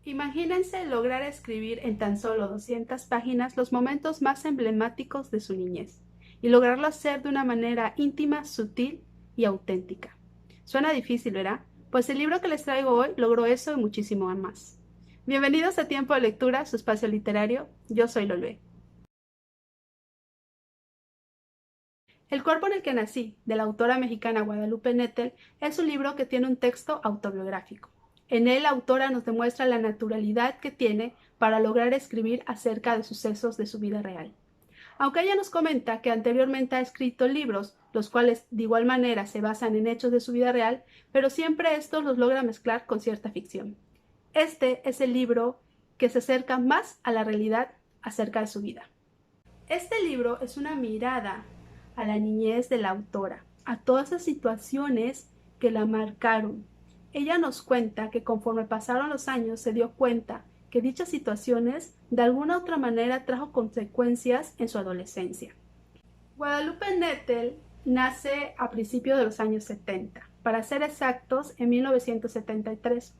Imagínense lograr escribir en tan solo 200 páginas los momentos más emblemáticos de su niñez y lograrlo hacer de una manera íntima, sutil y auténtica. Suena difícil, ¿verdad? Pues el libro que les traigo hoy logró eso y muchísimo más. Bienvenidos a Tiempo de Lectura, su espacio literario. Yo soy Lolue. El cuerpo en el que nací, de la autora mexicana Guadalupe Nettel, es un libro que tiene un texto autobiográfico. En él la autora nos demuestra la naturalidad que tiene para lograr escribir acerca de sucesos de su vida real. Aunque ella nos comenta que anteriormente ha escrito libros, los cuales de igual manera se basan en hechos de su vida real, pero siempre estos los logra mezclar con cierta ficción. Este es el libro que se acerca más a la realidad acerca de su vida. Este libro es una mirada a la niñez de la autora, a todas esas situaciones que la marcaron. Ella nos cuenta que conforme pasaron los años se dio cuenta que dichas situaciones de alguna otra manera trajo consecuencias en su adolescencia. Guadalupe Nettel nace a principios de los años 70, para ser exactos en 1973.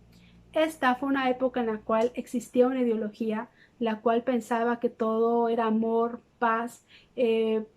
Esta fue una época en la cual existía una ideología la cual pensaba que todo era amor, paz,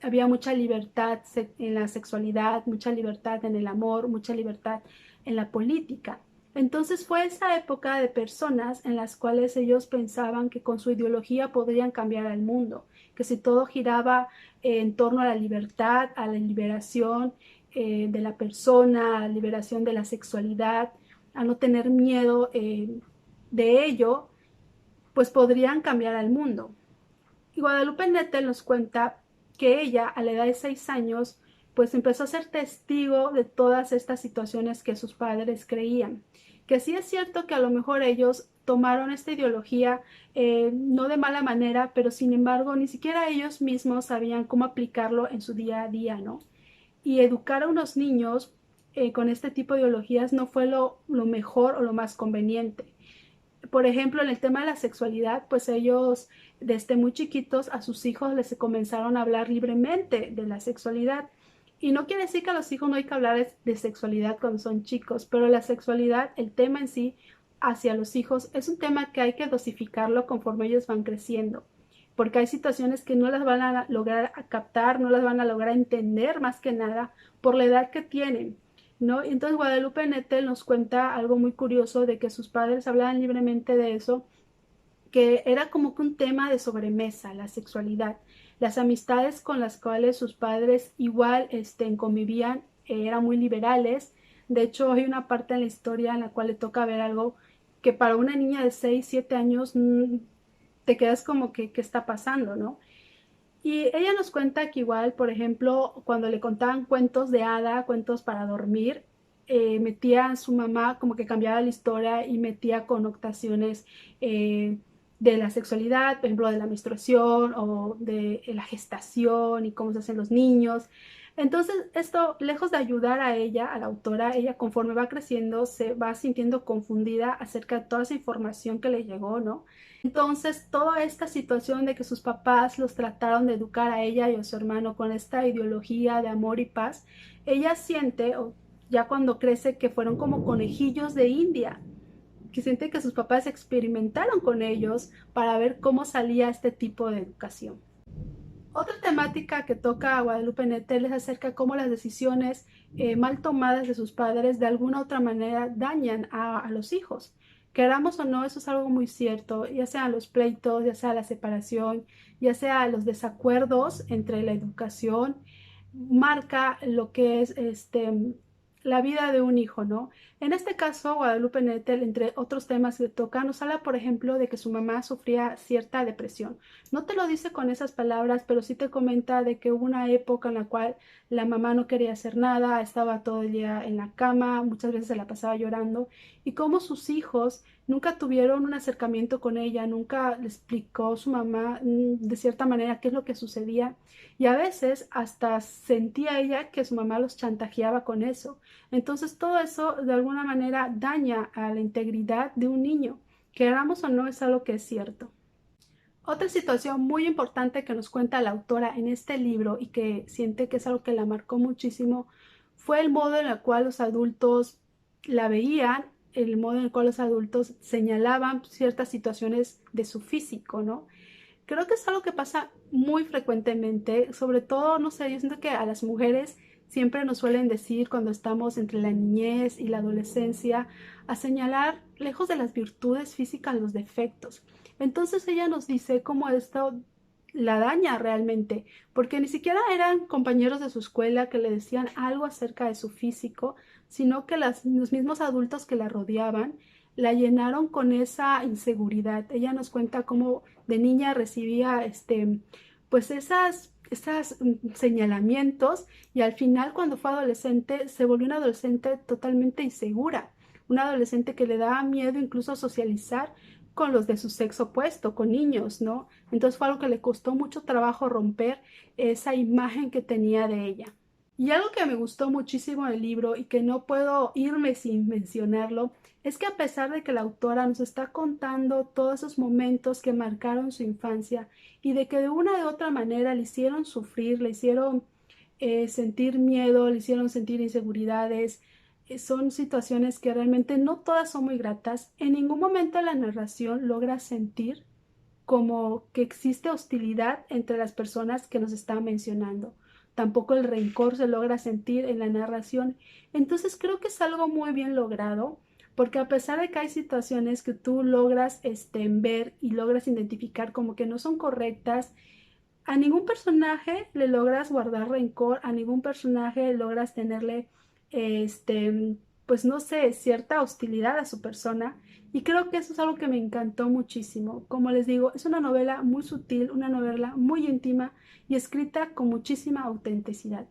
había mucha libertad en la sexualidad, mucha libertad en el amor, mucha libertad en la política. Entonces fue esa época de personas en las cuales ellos pensaban que con su ideología podrían cambiar al mundo, que si todo giraba en torno a la libertad, a la liberación de la persona, a la liberación de la sexualidad, a no tener miedo de ello, pues podrían cambiar al mundo. Y Guadalupe Nettel nos cuenta que ella, a la edad de 6 años, pues empezó a ser testigo de todas estas situaciones que sus padres creían. Que sí es cierto que a lo mejor ellos tomaron esta ideología no de mala manera, pero sin embargo ni siquiera ellos mismos sabían cómo aplicarlo en su día a día, ¿no? Y educar a unos niños con este tipo de ideologías no fue lo mejor o lo más conveniente. Por ejemplo, en el tema de la sexualidad, pues ellos desde muy chiquitos a sus hijos les comenzaron a hablar libremente de la sexualidad. Y no quiere decir que a los hijos no hay que hablar de sexualidad cuando son chicos, pero la sexualidad, el tema en sí, hacia los hijos, es un tema que hay que dosificarlo conforme ellos van creciendo. Porque hay situaciones que no las van a lograr captar, no las van a lograr entender más que nada por la edad que tienen, ¿no? Y entonces Guadalupe Nettel nos cuenta algo muy curioso de que sus padres hablaban libremente de eso, que era como que un tema de sobremesa, la sexualidad. Las amistades con las cuales sus padres igual convivían eran muy liberales. De hecho, hay una parte en la historia en la cual le toca ver algo que para una niña de 6 7 años te quedas como que, ¿qué está pasando, no? Y ella nos cuenta que igual, por ejemplo, cuando le contaban cuentos de hada, cuentos para dormir, metía a su mamá como que cambiaba la historia y metía connotaciones de la sexualidad, por ejemplo, de la menstruación o de la gestación y cómo se hacen los niños. Entonces, esto, lejos de ayudar a ella, a la autora, ella conforme va creciendo se va sintiendo confundida acerca de toda esa información que le llegó, ¿no? Entonces, toda esta situación de que sus papás los trataron de educar a ella y a su hermano con esta ideología de amor y paz, ella siente, o ya cuando crece, que fueron como conejillos de India, que siente que sus papás experimentaron con ellos para ver cómo salía este tipo de educación. Otra temática que toca a Guadalupe Nettel es acerca de cómo las decisiones mal tomadas de sus padres de alguna u otra manera dañan a los hijos. Queramos o no, eso es algo muy cierto, ya sea los pleitos, ya sea la separación, ya sea los desacuerdos entre la educación, marca lo que es la vida de un hijo, ¿no? En este caso, Guadalupe Nettel, entre otros temas que toca, nos habla, por ejemplo, de que su mamá sufría cierta depresión. No te lo dice con esas palabras, pero sí te comenta de que hubo una época en la cual la mamá no quería hacer nada, estaba todo el día en la cama, muchas veces se la pasaba llorando, y cómo sus hijos nunca tuvieron un acercamiento con ella, nunca le explicó su mamá de cierta manera qué es lo que sucedía, y a veces hasta sentía ella que su mamá los chantajeaba con eso. Entonces todo eso de alguna manera daña a la integridad de un niño, queramos o no, es algo que es cierto. Otra situación muy importante que nos cuenta la autora en este libro y que siente que es algo que la marcó muchísimo fue el modo en el cual los adultos la veían el modo en el cual los adultos señalaban ciertas situaciones de su físico, ¿no? Creo que es algo que pasa muy frecuentemente, sobre todo, no sé, yo siento que a las mujeres siempre nos suelen decir cuando estamos entre la niñez y la adolescencia a señalar, lejos de las virtudes físicas, los defectos. Entonces ella nos dice cómo esto la daña realmente, porque ni siquiera eran compañeros de su escuela que le decían algo acerca de su físico, sino que los mismos adultos que la rodeaban la llenaron con esa inseguridad. Ella nos cuenta cómo de niña recibía pues esas señalamientos, y al final cuando fue adolescente se volvió una adolescente totalmente insegura, una adolescente que le daba miedo incluso socializar con los de su sexo opuesto, con niños, ¿no? Entonces fue algo que le costó mucho trabajo romper esa imagen que tenía de ella. Y algo que me gustó muchísimo del libro y que no puedo irme sin mencionarlo es que a pesar de que la autora nos está contando todos esos momentos que marcaron su infancia y de que de una u otra manera le hicieron sufrir, le hicieron sentir miedo, le hicieron sentir inseguridades, son situaciones que realmente no todas son muy gratas, en ningún momento la narración logra sentir como que existe hostilidad entre las personas que nos están mencionando. Tampoco el rencor se logra sentir en la narración. Entonces creo que es algo muy bien logrado, porque a pesar de que hay situaciones que tú logras ver y logras identificar como que no son correctas, a ningún personaje le logras guardar rencor, a ningún personaje logras tenerle, pues no sé, cierta hostilidad a su persona. Y creo que eso es algo que me encantó muchísimo. Como les digo, es una novela muy sutil, una novela muy íntima y escrita con muchísima autenticidad.